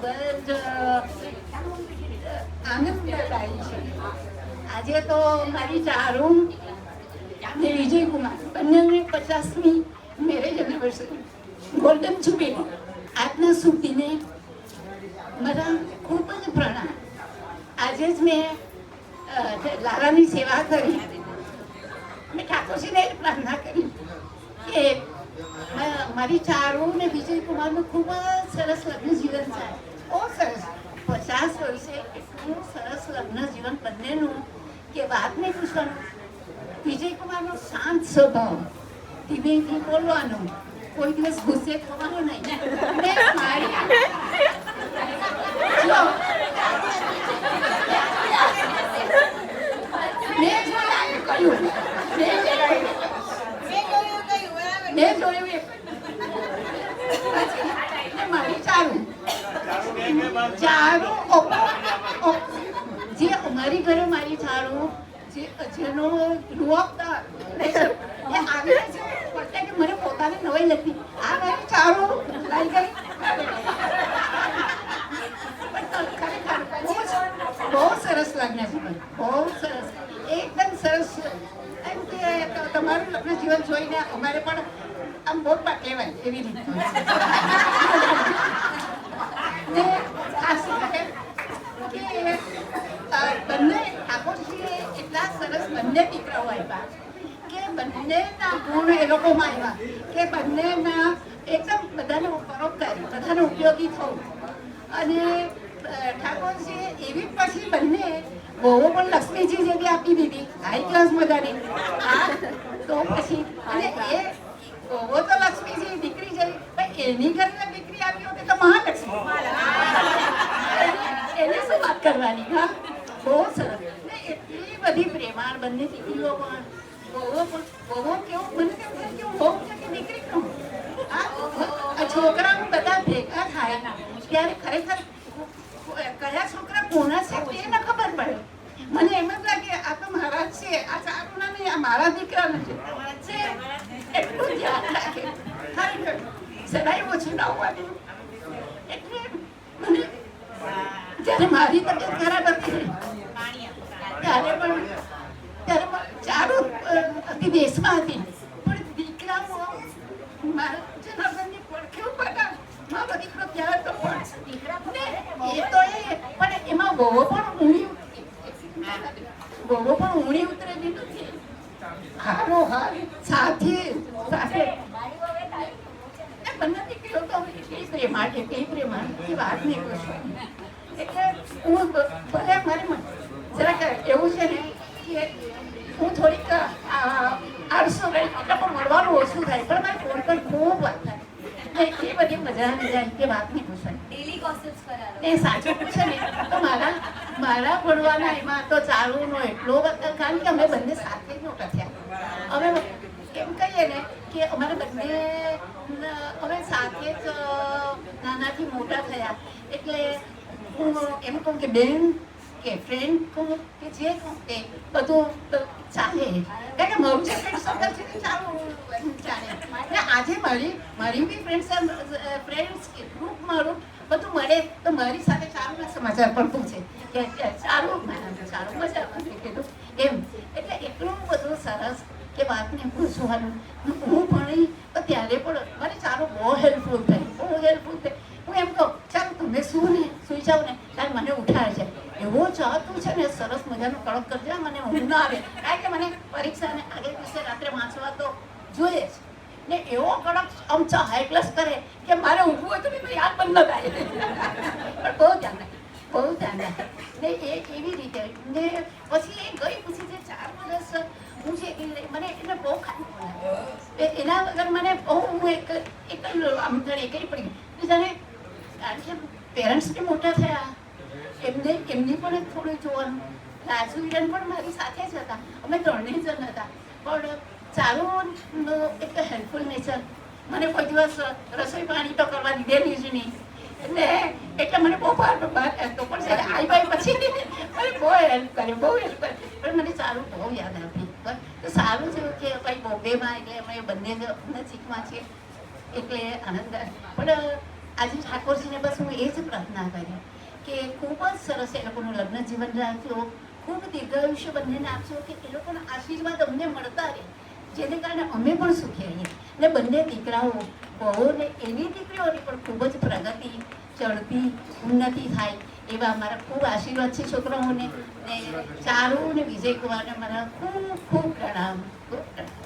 જ આનંદદાયી છે. આજે તો મારી ચારું ને વિજયકુમાર બંનેની 50મી મેરેજ એનિવર્સરી ગોલ્ડન જુબિલી. આજના સુધીને મારા ખૂબ જ પ્રણામ. આજે જ મેં લાલાની સેવા કરી. મેં ઠાકોરજીને પ્રાર્થના કરી કે મારી ચારું ને વિજયકુમારનું ખૂબ જ સરસ લગ્ન જીવન થાય. બહુ સરસ 50 વર્ષે એટલું સરસ લગ્ન જીવન બંનેનું કે વાત નહીં પૂછવાનું. વિજયકુમારનો શાંત સ્વભાવ, ધીમેથી બોલવાનું, કોઈ દિવસ ગુસ્સે થવાનું નહીં. ને મારી જો મેં જોયું મારી ચારું જે અમારી ઘરે મારી ચારું જેનો રૂઆબદાર આવે છે કે મને પોતાને નવાઈ નથી. આ મારી ચારું લઈ ગઈ. બહુ સરસ લગ્ન જીવન, બહુ સરસ, એકદમ સરસ. એમ કે તમારું લગ્ન જીવન જોઈને અમારે પણ આમ બોટમાં કહેવાય એવી રીતે. ને ખાસ કે બંને ઠાકોરજીએ એટલા સરસ બંને દીકરાઓ આપ્યા કે બંનેના ગુણ એ લોકોમાં આવ્યા કે બંનેના એકદમ બધાને પરોપકારી, બધાને ઉપયોગી થવું. અને ઠાકોરજીએ એવી પછી બંને બહુ પણ લક્ષ્મીજી જેવી આપી દીધી, હાઈ ક્લાસ મજાની. તો પછી અને એ બહુ તો લક્ષ્મીજી દીકરી જેવી, પણ એની ઘરે દીકરી આવી હોતી તો મહાલક્ષ્મી. એની શું વાત કરવાની. હા, બહુ સરસ. એટલી બધી પ્રેમાળ બંને દીકરીઓ પણ. બહુ કેવું મને કેવું કે બહુ છે કે દીકરી કહું. છોકરા બધા ભેગા થાય ત્યારે ખરેખર કયા છોકરા કોના છે તે ન ખબર પડે. મને એમ જ લાગે આ તો મારા છે, આ સારું ના નહીં, આ મારા દીકરા નથી છે. એટલું ધ્યાન રાખે ખરેખર. સદાય ઓછું ના હોવાનું. એટલે મને જ્યારે મારી તબિયત ખરાબ હતી ત્યારે પણ ચારું હતી, દેશમાં હતી, પણ દીકરાઓ મારા જનાર્દનની પડખે ઉભા હતા. મારો દીકરો ત્યારે તો પણ એ તો એ પણ એમાં બહુ પણ ઊંડી ઉતરેલી નથી. હારો હાર સાથે સાથે બંને દીકરીઓ તો એટલી પ્રેમાળ એ વાત નહીં પૂછો. એટલે હું ભલે મારી જરાક એવું છે ને કે હું થોડીક આળસુ રહી, એટલે પણ મળવાનું ઓછું થાય, પણ મારે ફોન પર ખૂબ વાત થાય. એ બધી મજા આવી જાય કે વાત નહીં પૂછાય. એ સાચું પૂછે ને તો મારા ભણવાના એમાં તો ચારુનો એટલો બધો, કારણ કે અમે બંને સાથે જ મોટા થયા. અમે એમ કહીએ ને કે અમારે બંને અમે સાથે જ નાનાથી મોટા થયા. એટલે હું એમ કહું કે બેન કે ફ્રેન્ડ કહું કે જે કહું તે બધું ચાલે. કારણ કે મારું જે ફ્રેન્ડ સર્કલ છે તે ચાલુ ચાલે. ને આજે મારી બી ફ્રેન્ડ્સ ગ્રુપ મારું બધું મળે તો મારી સાથે ચારુના સમાચાર પણ પૂછે કે ચારું મજામાં કીધું એમ. એટલે એટલું બધું સરસ કે વાત નહીં પૂછવાનું. હું ભણી તો ત્યારે પણ મારી ચારું બહુ હેલ્પફુલ થઈ. હું એમ કહું ચાલો તમે સુઈ જાઓ ને ત્યારે મને ઉઠાડે છે. એવો ચા તું છે ને સરસ મજાનું કડક કરજે, મને ઊંઘ ના આવે. કારણ કે મને પરીક્ષાને આગળ દિવસે રાત્રે વાંચવા તો જોઈએ જ ને. એવો કડક આમ ચા હાઈ ક્લાસ કરે કે મારે ઊંઘવું હોય તો બી યાદ પણ ન થાય. પણ બહુ ધ્યાન રાખે ને એ એવી રીતે. ને પછી એ ગઈ પછી જે 4 વર્ષ હું છે મને એને બહુ ખાલી પડે. એના વગર મને બહુ હું એક આમ જાણે એકલી પડી ગઈ. જાણે કારણ કે પેરેન્ટ્સ બી મોટા થયા, એમની પણ થોડું જોવાનું. રાજુ હિરન પણ મારી સાથે જ હતા, અમે 3 જણ હતા. પણ ચારું એક હેલ્પફુલ નેચર. મને કોઈ દિવસ રસોઈ પાણી તો કરવા દીધેલી જ નહીં. એટલે મને બહુ બહાર તો પણ આવી ભાઈ પછી મને બહુ હેલ્પ કરે. પણ મને ચારું બહુ યાદ આવતી. તો સારું છે કે ભાઈ બોમ્બેમાં એટલે અમે બંને નજીકમાં છીએ એટલે આનંદ. પણ આજે ઠાકોરજીને બસ હું એ જ પ્રાર્થના કરી કે ખૂબ જ સરસ એ લોકોનું લગ્ન જીવન રાખજો, ખૂબ દીર્ઘાયુષ્ય બંનેને આપજો, કે એ લોકોના આશીર્વાદ અમને મળતા રહે, જેને કારણે અમે પણ સુખી રહીએ. ને બંને દીકરાઓ બહુને એવી દીકરીઓની પણ ખૂબ જ પ્રગતિ ચડતી ઉન્નતિ થાય એવા મારા ખૂબ આશીર્વાદ છે છોકરાઓને. ને ચારુ ને વિજયકુમારને મારા ખૂબ ખૂબ પ્રણામ, ખૂબ પ્રણામ.